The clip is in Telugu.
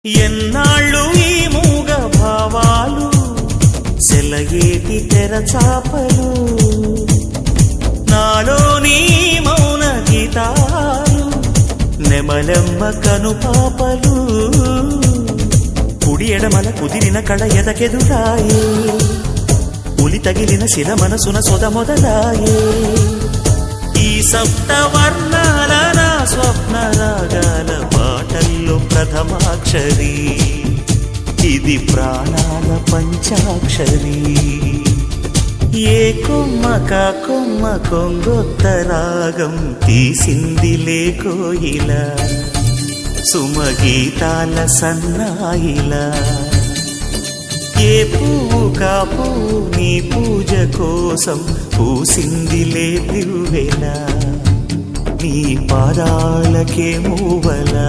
ఎన్నాళ్ళు ఈ మూగ భావాలు సెలయేటి తెరచాపలు నాలోని మౌన గీతాలు నెమలెమ్మ కనుపాపలు కుడి ఎడమల కుదిరిన కళ ఎదకెదురాయే ఉలి తగిలిన శిల మనసున సొద మొదలాయే ఈ సప్త వర్ణాల నా స్వప్న రాగాల పాటల్లో ప్రథమాక్షరి ఇది ప్రాణాల పంచాక్షరి ఏ కొమ్మక కొమ్మ కొంగొత్త రాగం తీసిందిలే కోయిల సుమగీతాల సన్నాయిలా ఏ పువ్వు కాపు నీ పూజ కోసం పూసిందిలే దివ్వెల నీ పాదాలకే మూవలా